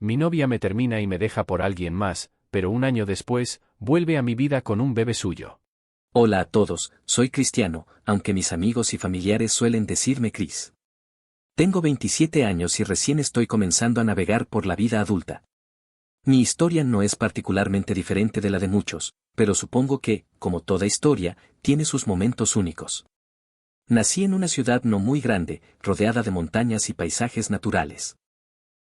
Mi novia me termina y me deja por alguien más, pero un año después, vuelve a mi vida con un bebé suyo. Hola a todos, soy Cristiano, aunque mis amigos y familiares suelen decirme Chris. Tengo 27 años y recién estoy comenzando a navegar por la vida adulta. Mi historia no es particularmente diferente de la de muchos, pero supongo que, como toda historia, tiene sus momentos únicos. Nací en una ciudad no muy grande, rodeada de montañas y paisajes naturales.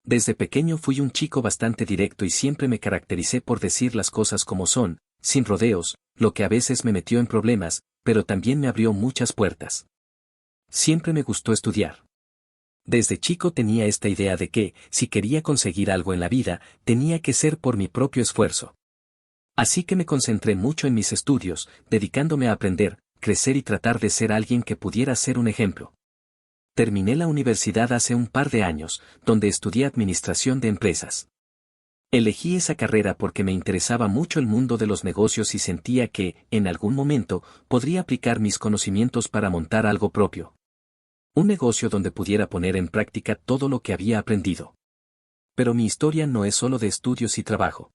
Desde pequeño fui un chico bastante directo y siempre me caractericé por decir las cosas como son, sin rodeos, lo que a veces me metió en problemas, pero también me abrió muchas puertas. Siempre me gustó estudiar. Desde chico tenía esta idea de que, si quería conseguir algo en la vida, tenía que ser por mi propio esfuerzo. Así que me concentré mucho en mis estudios, dedicándome a aprender, crecer y tratar de ser alguien que pudiera ser un ejemplo. Terminé la universidad hace un par de años, donde estudié administración de empresas. Elegí esa carrera porque me interesaba mucho el mundo de los negocios y sentía que, en algún momento, podría aplicar mis conocimientos para montar algo propio. Un negocio donde pudiera poner en práctica todo lo que había aprendido. Pero mi historia no es solo de estudios y trabajo.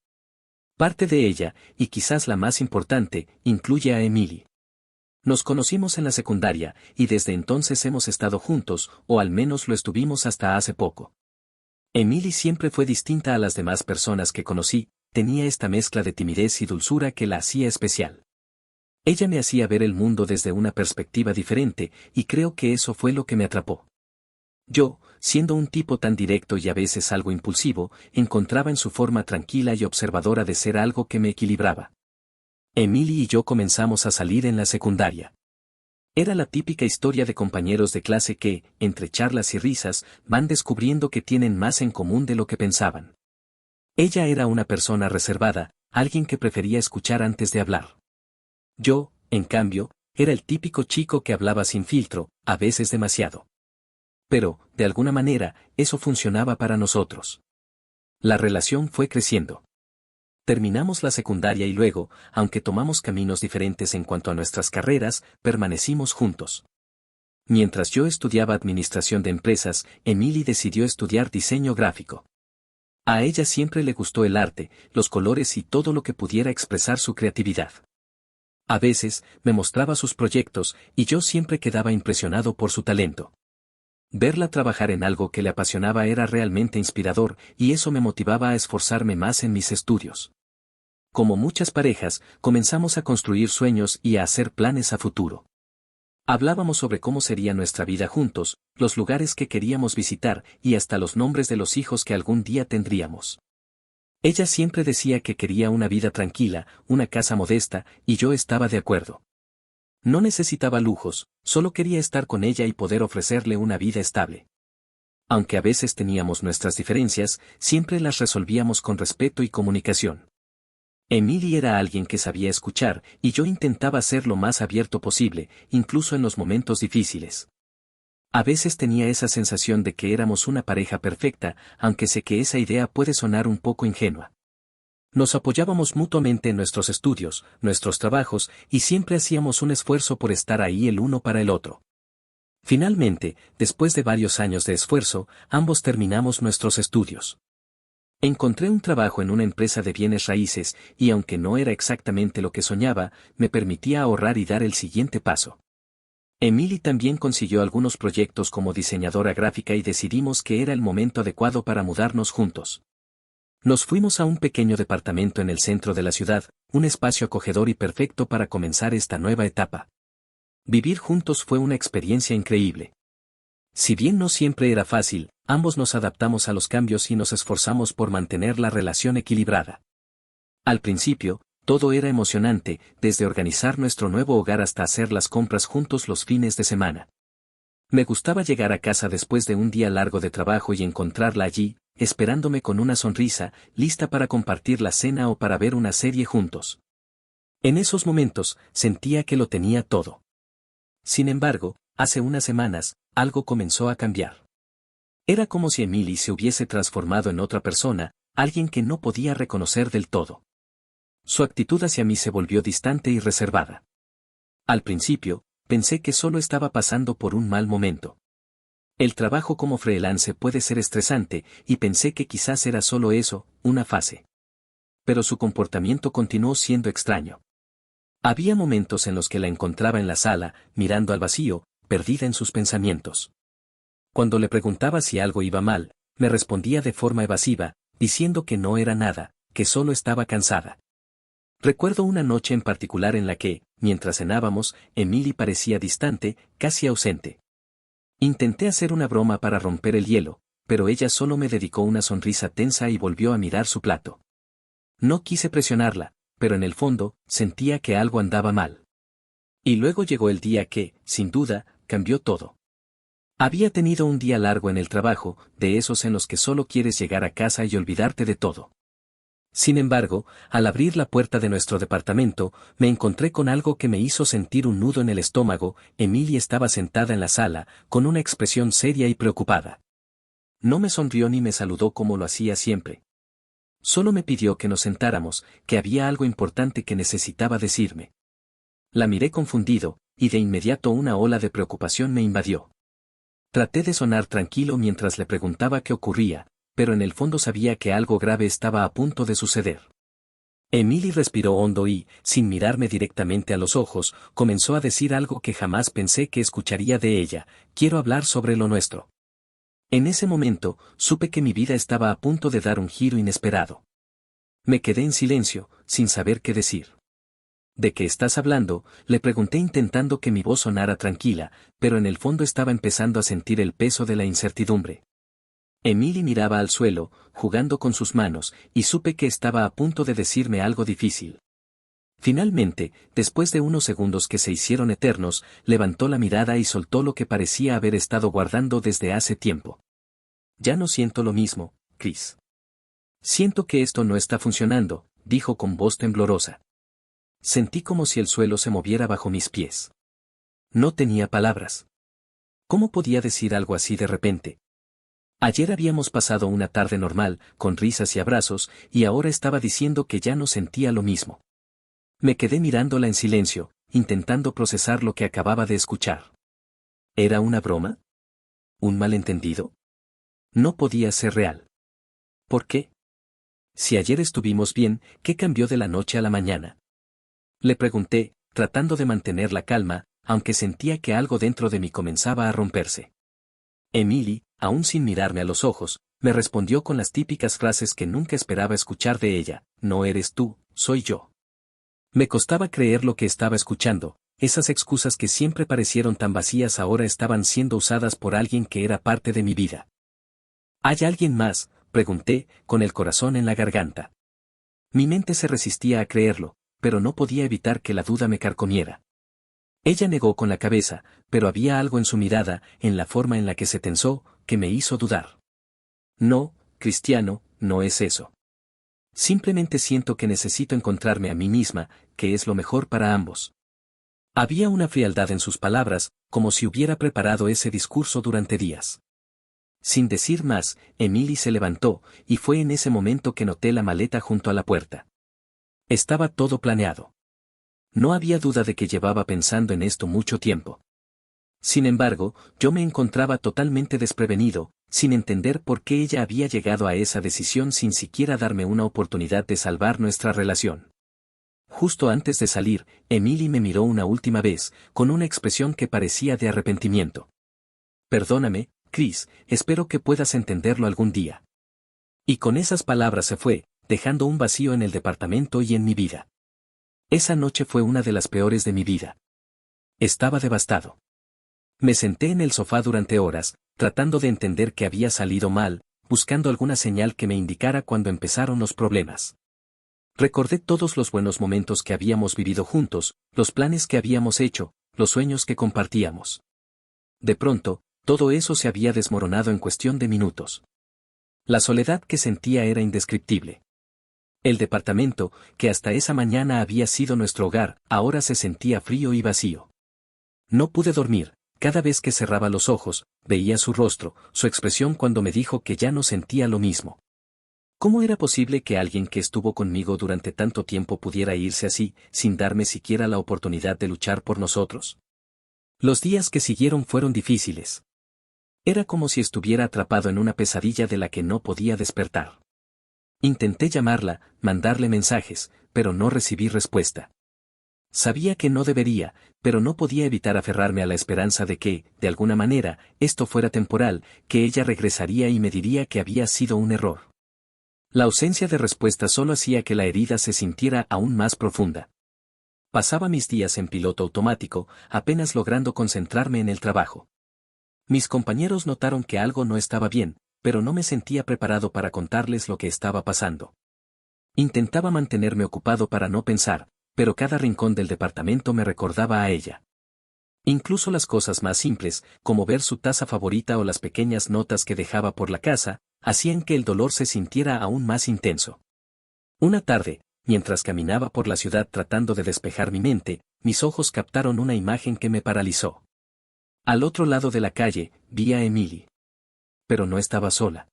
Parte de ella, y quizás la más importante, incluye a Emily. Nos conocimos en la secundaria, y desde entonces hemos estado juntos, o al menos lo estuvimos hasta hace poco. Emily siempre fue distinta a las demás personas que conocí, tenía esta mezcla de timidez y dulzura que la hacía especial. Ella me hacía ver el mundo desde una perspectiva diferente, y creo que eso fue lo que me atrapó. Yo, siendo un tipo tan directo y a veces algo impulsivo, encontraba en su forma tranquila y observadora de ser algo que me equilibraba. Emily y yo comenzamos a salir en la secundaria. Era la típica historia de compañeros de clase que, entre charlas y risas, van descubriendo que tienen más en común de lo que pensaban. Ella era una persona reservada, alguien que prefería escuchar antes de hablar. Yo, en cambio, era el típico chico que hablaba sin filtro, a veces demasiado. Pero, de alguna manera, eso funcionaba para nosotros. La relación fue creciendo. Terminamos la secundaria y luego, aunque tomamos caminos diferentes en cuanto a nuestras carreras, permanecimos juntos. Mientras yo estudiaba administración de empresas, Emily decidió estudiar diseño gráfico. A ella siempre le gustó el arte, los colores y todo lo que pudiera expresar su creatividad. A veces, me mostraba sus proyectos, y yo siempre quedaba impresionado por su talento. Verla trabajar en algo que le apasionaba era realmente inspirador, y eso me motivaba a esforzarme más en mis estudios. Como muchas parejas, comenzamos a construir sueños y a hacer planes a futuro. Hablábamos sobre cómo sería nuestra vida juntos, los lugares que queríamos visitar y hasta los nombres de los hijos que algún día tendríamos. Ella siempre decía que quería una vida tranquila, una casa modesta, y yo estaba de acuerdo. No necesitaba lujos, solo quería estar con ella y poder ofrecerle una vida estable. Aunque a veces teníamos nuestras diferencias, siempre las resolvíamos con respeto y comunicación. Emily era alguien que sabía escuchar, y yo intentaba ser lo más abierto posible, incluso en los momentos difíciles. A veces tenía esa sensación de que éramos una pareja perfecta, aunque sé que esa idea puede sonar un poco ingenua. Nos apoyábamos mutuamente en nuestros estudios, nuestros trabajos, y siempre hacíamos un esfuerzo por estar ahí el uno para el otro. Finalmente, después de varios años de esfuerzo, ambos terminamos nuestros estudios. Encontré un trabajo en una empresa de bienes raíces, y aunque no era exactamente lo que soñaba, me permitía ahorrar y dar el siguiente paso. Emily también consiguió algunos proyectos como diseñadora gráfica y decidimos que era el momento adecuado para mudarnos juntos. Nos fuimos a un pequeño departamento en el centro de la ciudad, un espacio acogedor y perfecto para comenzar esta nueva etapa. Vivir juntos fue una experiencia increíble. Si bien no siempre era fácil, ambos nos adaptamos a los cambios y nos esforzamos por mantener la relación equilibrada. Al principio, todo era emocionante, desde organizar nuestro nuevo hogar hasta hacer las compras juntos los fines de semana. Me gustaba llegar a casa después de un día largo de trabajo y encontrarla allí, esperándome con una sonrisa, lista para compartir la cena o para ver una serie juntos. En esos momentos, sentía que lo tenía todo. Sin embargo, hace unas semanas, algo comenzó a cambiar. Era como si Emily se hubiese transformado en otra persona, alguien que no podía reconocer del todo. Su actitud hacia mí se volvió distante y reservada. Al principio, pensé que solo estaba pasando por un mal momento. El trabajo como freelance puede ser estresante, y pensé que quizás era solo eso, una fase. Pero su comportamiento continuó siendo extraño. Había momentos en los que la encontraba en la sala, mirando al vacío, perdida en sus pensamientos. Cuando le preguntaba si algo iba mal, me respondía de forma evasiva, diciendo que no era nada, que solo estaba cansada. Recuerdo una noche en particular en la que, mientras cenábamos, Emily parecía distante, casi ausente. Intenté hacer una broma para romper el hielo, pero ella solo me dedicó una sonrisa tensa y volvió a mirar su plato. No quise presionarla, pero en el fondo, sentía que algo andaba mal. Y luego llegó el día que, sin duda, cambió todo. Había tenido un día largo en el trabajo, de esos en los que solo quieres llegar a casa y olvidarte de todo. Sin embargo, al abrir la puerta de nuestro departamento, me encontré con algo que me hizo sentir un nudo en el estómago. Emily estaba sentada en la sala, con una expresión seria y preocupada. No me sonrió ni me saludó como lo hacía siempre. Solo me pidió que nos sentáramos, que había algo importante que necesitaba decirme. La miré confundido, y de inmediato una ola de preocupación me invadió. Traté de sonar tranquilo mientras le preguntaba qué ocurría, pero en el fondo sabía que algo grave estaba a punto de suceder. Emily respiró hondo y, sin mirarme directamente a los ojos, comenzó a decir algo que jamás pensé que escucharía de ella: quiero hablar sobre lo nuestro. En ese momento, supe que mi vida estaba a punto de dar un giro inesperado. Me quedé en silencio, sin saber qué decir. ¿De qué estás hablando?, le pregunté intentando que mi voz sonara tranquila, pero en el fondo estaba empezando a sentir el peso de la incertidumbre. Emily miraba al suelo, jugando con sus manos, y supe que estaba a punto de decirme algo difícil. Finalmente, después de unos segundos que se hicieron eternos, levantó la mirada y soltó lo que parecía haber estado guardando desde hace tiempo. Ya no siento lo mismo, Chris. Siento que esto no está funcionando, dijo con voz temblorosa. Sentí como si el suelo se moviera bajo mis pies. No tenía palabras. ¿Cómo podía decir algo así de repente? Ayer habíamos pasado una tarde normal, con risas y abrazos, y ahora estaba diciendo que ya no sentía lo mismo. Me quedé mirándola en silencio, intentando procesar lo que acababa de escuchar. ¿Era una broma? ¿Un malentendido? No podía ser real. ¿Por qué? Si ayer estuvimos bien, ¿qué cambió de la noche a la mañana? Le pregunté, tratando de mantener la calma, aunque sentía que algo dentro de mí comenzaba a romperse. Emily, aún sin mirarme a los ojos, me respondió con las típicas frases que nunca esperaba escuchar de ella: no eres tú, soy yo. Me costaba creer lo que estaba escuchando, esas excusas que siempre parecieron tan vacías ahora estaban siendo usadas por alguien que era parte de mi vida. ¿Hay alguien más?, pregunté, con el corazón en la garganta. Mi mente se resistía a creerlo, pero no podía evitar que la duda me carcomiera. Ella negó con la cabeza, pero había algo en su mirada, en la forma en la que se tensó, que me hizo dudar. No, Cristiano, no es eso. Simplemente siento que necesito encontrarme a mí misma, que es lo mejor para ambos. Había una frialdad en sus palabras, como si hubiera preparado ese discurso durante días. Sin decir más, Emily se levantó, y fue en ese momento que noté la maleta junto a la puerta. Estaba todo planeado. No había duda de que llevaba pensando en esto mucho tiempo. Sin embargo, yo me encontraba totalmente desprevenido, sin entender por qué ella había llegado a esa decisión sin siquiera darme una oportunidad de salvar nuestra relación. Justo antes de salir, Emily me miró una última vez, con una expresión que parecía de arrepentimiento. Perdóname, Chris, espero que puedas entenderlo algún día. Y con esas palabras se fue, dejando un vacío en el departamento y en mi vida. Esa noche fue una de las peores de mi vida. Estaba devastado. Me senté en el sofá durante horas, tratando de entender qué había salido mal, buscando alguna señal que me indicara cuando empezaron los problemas. Recordé todos los buenos momentos que habíamos vivido juntos, los planes que habíamos hecho, los sueños que compartíamos. De pronto, todo eso se había desmoronado en cuestión de minutos. La soledad que sentía era indescriptible. El departamento, que hasta esa mañana había sido nuestro hogar, ahora se sentía frío y vacío. No pude dormir. Cada vez que cerraba los ojos, veía su rostro, su expresión cuando me dijo que ya no sentía lo mismo. ¿Cómo era posible que alguien que estuvo conmigo durante tanto tiempo pudiera irse así, sin darme siquiera la oportunidad de luchar por nosotros? Los días que siguieron fueron difíciles. Era como si estuviera atrapado en una pesadilla de la que no podía despertar. Intenté llamarla, mandarle mensajes, pero no recibí respuesta. Sabía que no debería, pero no podía evitar aferrarme a la esperanza de que, de alguna manera, esto fuera temporal, que ella regresaría y me diría que había sido un error. La ausencia de respuesta solo hacía que la herida se sintiera aún más profunda. Pasaba mis días en piloto automático, apenas logrando concentrarme en el trabajo. Mis compañeros notaron que algo no estaba bien, pero no me sentía preparado para contarles lo que estaba pasando. Intentaba mantenerme ocupado para no pensar, pero cada rincón del departamento me recordaba a ella. Incluso las cosas más simples, como ver su taza favorita o las pequeñas notas que dejaba por la casa, hacían que el dolor se sintiera aún más intenso. Una tarde, mientras caminaba por la ciudad tratando de despejar mi mente, mis ojos captaron una imagen que me paralizó. Al otro lado de la calle, vi a Emily. Pero no estaba sola.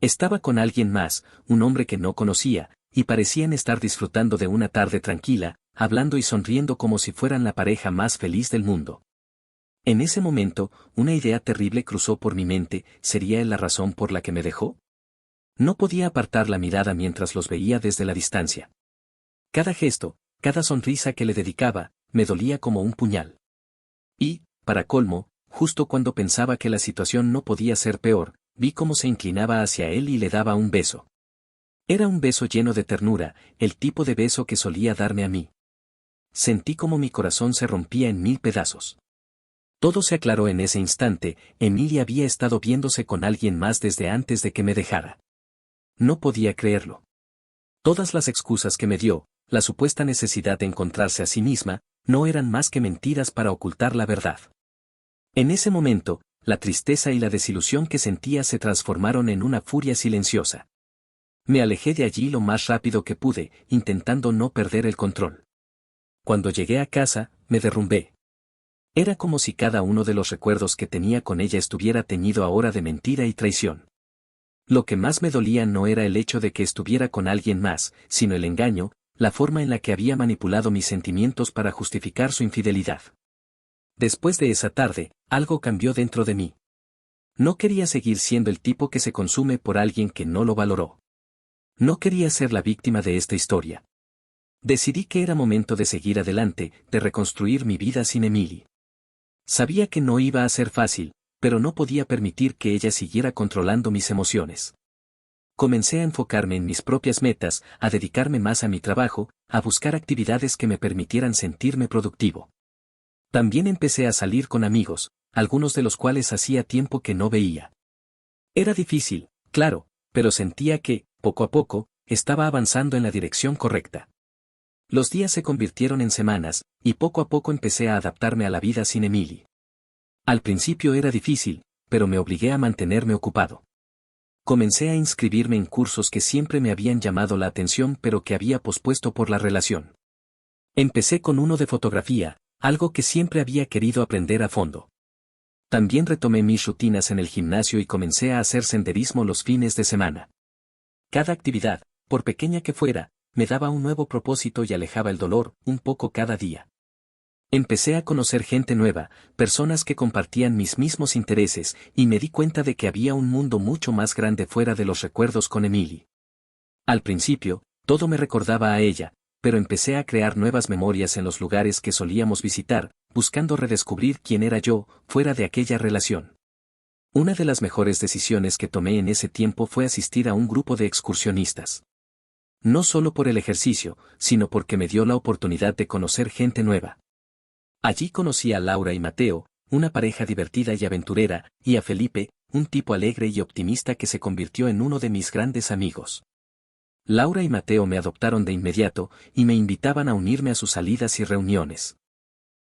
Estaba con alguien más, un hombre que no conocía, y parecían estar disfrutando de una tarde tranquila, hablando y sonriendo como si fueran la pareja más feliz del mundo. En ese momento, una idea terrible cruzó por mi mente, ¿sería él la razón por la que me dejó? No podía apartar la mirada mientras los veía desde la distancia. Cada gesto, cada sonrisa que le dedicaba, me dolía como un puñal. Y, para colmo, justo cuando pensaba que la situación no podía ser peor, vi cómo se inclinaba hacia él y le daba un beso. Era un beso lleno de ternura, el tipo de beso que solía darme a mí. Sentí como mi corazón se rompía en 1000 pedazos. Todo se aclaró en ese instante, Emilia había estado viéndose con alguien más desde antes de que me dejara. No podía creerlo. Todas las excusas que me dio, la supuesta necesidad de encontrarse a sí misma, no eran más que mentiras para ocultar la verdad. En ese momento, la tristeza y la desilusión que sentía se transformaron en una furia silenciosa. Me alejé de allí lo más rápido que pude, intentando no perder el control. Cuando llegué a casa, me derrumbé. Era como si cada uno de los recuerdos que tenía con ella estuviera teñido ahora de mentira y traición. Lo que más me dolía no era el hecho de que estuviera con alguien más, sino el engaño, la forma en la que había manipulado mis sentimientos para justificar su infidelidad. Después de esa tarde, algo cambió dentro de mí. No quería seguir siendo el tipo que se consume por alguien que no lo valoró. No quería ser la víctima de esta historia. Decidí que era momento de seguir adelante, de reconstruir mi vida sin Emily. Sabía que no iba a ser fácil, pero no podía permitir que ella siguiera controlando mis emociones. Comencé a enfocarme en mis propias metas, a dedicarme más a mi trabajo, a buscar actividades que me permitieran sentirme productivo. También empecé a salir con amigos, algunos de los cuales hacía tiempo que no veía. Era difícil, claro, pero sentía que, poco a poco, estaba avanzando en la dirección correcta. Los días se convirtieron en semanas, y poco a poco empecé a adaptarme a la vida sin Emily. Al principio era difícil, pero me obligué a mantenerme ocupado. Comencé a inscribirme en cursos que siempre me habían llamado la atención pero que había pospuesto por la relación. Empecé con uno de fotografía, algo que siempre había querido aprender a fondo. También retomé mis rutinas en el gimnasio y comencé a hacer senderismo los fines de semana. Cada actividad, por pequeña que fuera, me daba un nuevo propósito y alejaba el dolor, un poco cada día. Empecé a conocer gente nueva, personas que compartían mis mismos intereses, y me di cuenta de que había un mundo mucho más grande fuera de los recuerdos con Emily. Al principio, todo me recordaba a ella, pero empecé a crear nuevas memorias en los lugares que solíamos visitar, buscando redescubrir quién era yo, fuera de aquella relación. Una de las mejores decisiones que tomé en ese tiempo fue asistir a un grupo de excursionistas. No solo por el ejercicio, sino porque me dio la oportunidad de conocer gente nueva. Allí conocí a Laura y Mateo, una pareja divertida y aventurera, y a Felipe, un tipo alegre y optimista que se convirtió en uno de mis grandes amigos. Laura y Mateo me adoptaron de inmediato, y me invitaban a unirme a sus salidas y reuniones.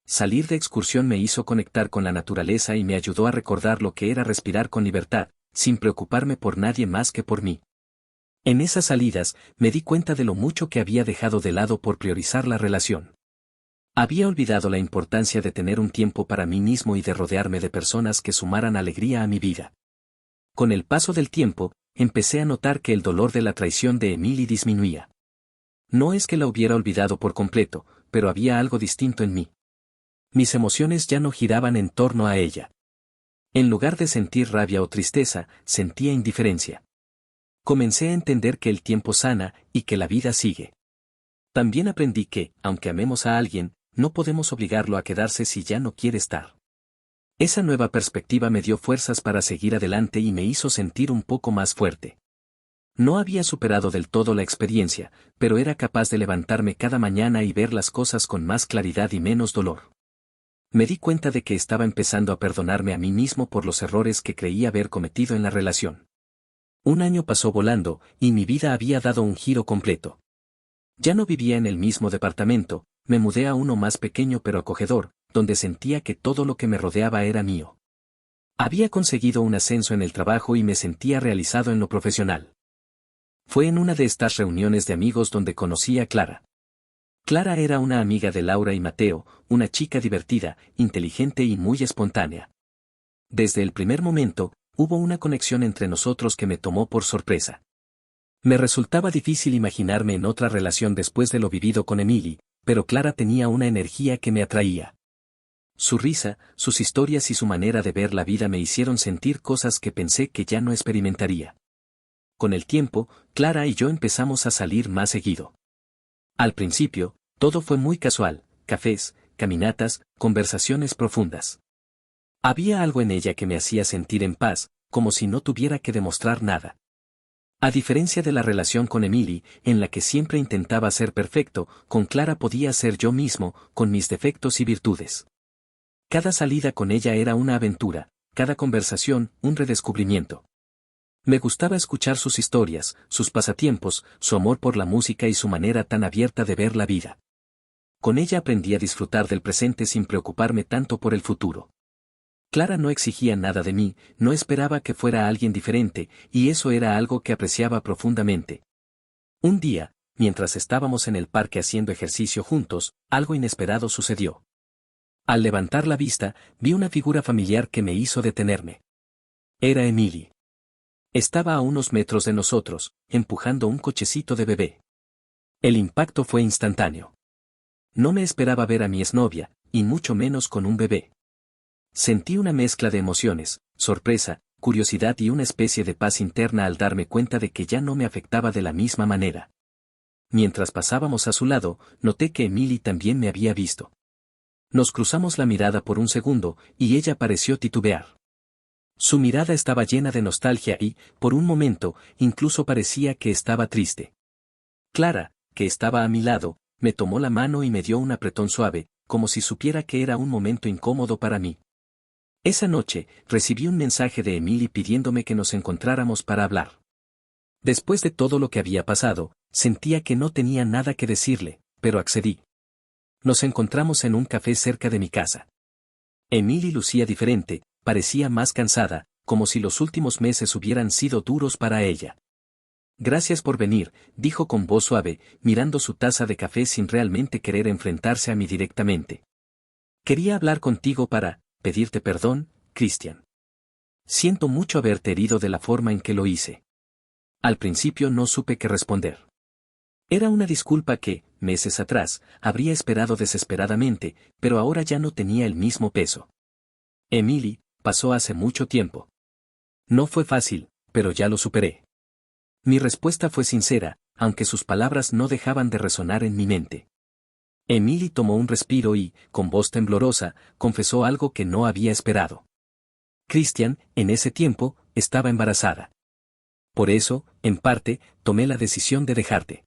Salir de excursión me hizo conectar con la naturaleza y me ayudó a recordar lo que era respirar con libertad, sin preocuparme por nadie más que por mí. En esas salidas, me di cuenta de lo mucho que había dejado de lado por priorizar la relación. Había olvidado la importancia de tener un tiempo para mí mismo y de rodearme de personas que sumaran alegría a mi vida. Con el paso del tiempo, empecé a notar que el dolor de la traición de Emily disminuía. No es que la hubiera olvidado por completo, pero había algo distinto en mí. Mis emociones ya no giraban en torno a ella. En lugar de sentir rabia o tristeza, sentía indiferencia. Comencé a entender que el tiempo sana y que la vida sigue. También aprendí que, aunque amemos a alguien, no podemos obligarlo a quedarse si ya no quiere estar. Esa nueva perspectiva me dio fuerzas para seguir adelante y me hizo sentir un poco más fuerte. No había superado del todo la experiencia, pero era capaz de levantarme cada mañana y ver las cosas con más claridad y menos dolor. Me di cuenta de que estaba empezando a perdonarme a mí mismo por los errores que creía haber cometido en la relación. Un año pasó volando, y mi vida había dado un giro completo. Ya no vivía en el mismo departamento, me mudé a uno más pequeño pero acogedor, donde sentía que todo lo que me rodeaba era mío. Había conseguido un ascenso en el trabajo y me sentía realizado en lo profesional. Fue en una de estas reuniones de amigos donde conocí a Clara. Clara era una amiga de Laura y Mateo, una chica divertida, inteligente y muy espontánea. Desde el primer momento, hubo una conexión entre nosotros que me tomó por sorpresa. Me resultaba difícil imaginarme en otra relación después de lo vivido con Emily, pero Clara tenía una energía que me atraía. Su risa, sus historias y su manera de ver la vida me hicieron sentir cosas que pensé que ya no experimentaría. Con el tiempo, Clara y yo empezamos a salir más seguido. Al principio, todo fue muy casual, cafés, caminatas, conversaciones profundas. Había algo en ella que me hacía sentir en paz, como si no tuviera que demostrar nada. A diferencia de la relación con Emily, en la que siempre intentaba ser perfecto, con Clara podía ser yo mismo, con mis defectos y virtudes. Cada salida con ella era una aventura, cada conversación, un redescubrimiento. Me gustaba escuchar sus historias, sus pasatiempos, su amor por la música y su manera tan abierta de ver la vida. Con ella aprendí a disfrutar del presente sin preocuparme tanto por el futuro. Clara no exigía nada de mí, no esperaba que fuera alguien diferente, y eso era algo que apreciaba profundamente. Un día, mientras estábamos en el parque haciendo ejercicio juntos, algo inesperado sucedió. Al levantar la vista, vi una figura familiar que me hizo detenerme. Era Emily. Estaba a unos metros de nosotros, empujando un cochecito de bebé. El impacto fue instantáneo. No me esperaba ver a mi exnovia, y mucho menos con un bebé. Sentí una mezcla de emociones, sorpresa, curiosidad y una especie de paz interna al darme cuenta de que ya no me afectaba de la misma manera. Mientras pasábamos a su lado, noté que Emily también me había visto. Nos cruzamos la mirada por un segundo, y ella pareció titubear. Su mirada estaba llena de nostalgia y, por un momento, incluso parecía que estaba triste. Clara, que estaba a mi lado, me tomó la mano y me dio un apretón suave, como si supiera que era un momento incómodo para mí. Esa noche, recibí un mensaje de Emily pidiéndome que nos encontráramos para hablar. Después de todo lo que había pasado, sentía que no tenía nada que decirle, pero accedí. Nos encontramos en un café cerca de mi casa. Emily lucía diferente, parecía más cansada, como si los últimos meses hubieran sido duros para ella. Gracias por venir, dijo con voz suave, mirando su taza de café sin realmente querer enfrentarse a mí directamente. Quería hablar contigo para pedirte perdón, Christian. Siento mucho haberte herido de la forma en que lo hice. Al principio no supe qué responder. Era una disculpa que, meses atrás, habría esperado desesperadamente, pero ahora ya no tenía el mismo peso. Emily, pasó hace mucho tiempo. No fue fácil, pero ya lo superé. Mi respuesta fue sincera, aunque sus palabras no dejaban de resonar en mi mente. Emily tomó un respiro y, con voz temblorosa, confesó algo que no había esperado. Christian, en ese tiempo, estaba embarazada. Por eso, en parte, tomé la decisión de dejarte.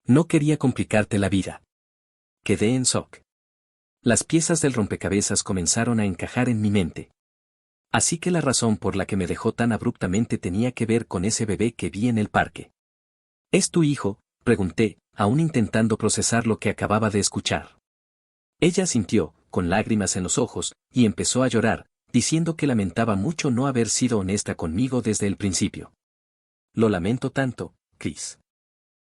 No quería complicarte la vida. Quedé en shock. Las piezas del rompecabezas comenzaron a encajar en mi mente. Así que la razón por la que me dejó tan abruptamente tenía que ver con ese bebé que vi en el parque. ¿Es tu hijo?, pregunté, aún intentando procesar lo que acababa de escuchar. Ella asintió, con lágrimas en los ojos, y empezó a llorar, diciendo que lamentaba mucho no haber sido honesta conmigo desde el principio. Lo lamento tanto, Chris.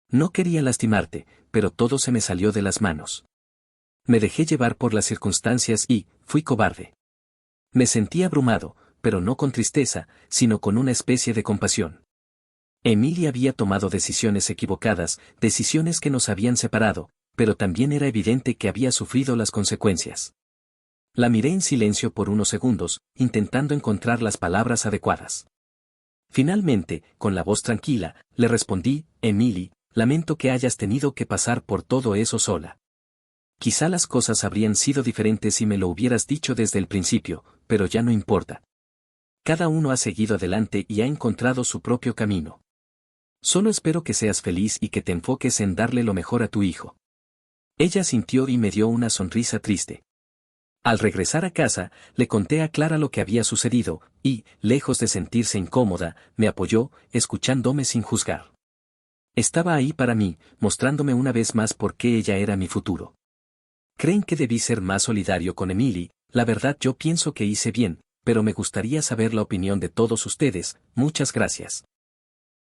No quería lastimarte, pero todo se me salió de las manos. Me dejé llevar por las circunstancias y, fui cobarde. Me sentí abrumado, pero no con tristeza, sino con una especie de compasión. Emily había tomado decisiones equivocadas, decisiones que nos habían separado, pero también era evidente que había sufrido las consecuencias. La miré en silencio por unos segundos, intentando encontrar las palabras adecuadas. Finalmente, con la voz tranquila, le respondí, Emily, lamento que hayas tenido que pasar por todo eso sola. Quizá las cosas habrían sido diferentes si me lo hubieras dicho desde el principio, pero ya no importa. Cada uno ha seguido adelante y ha encontrado su propio camino. Solo espero que seas feliz y que te enfoques en darle lo mejor a tu hijo. Ella sintió y me dio una sonrisa triste. Al regresar a casa, le conté a Clara lo que había sucedido, y, lejos de sentirse incómoda, me apoyó, escuchándome sin juzgar. Estaba ahí para mí, mostrándome una vez más por qué ella era mi futuro. ¿Creen que debí ser más solidario con Emily? La verdad yo pienso que hice bien, pero me gustaría saber la opinión de todos ustedes. Muchas gracias.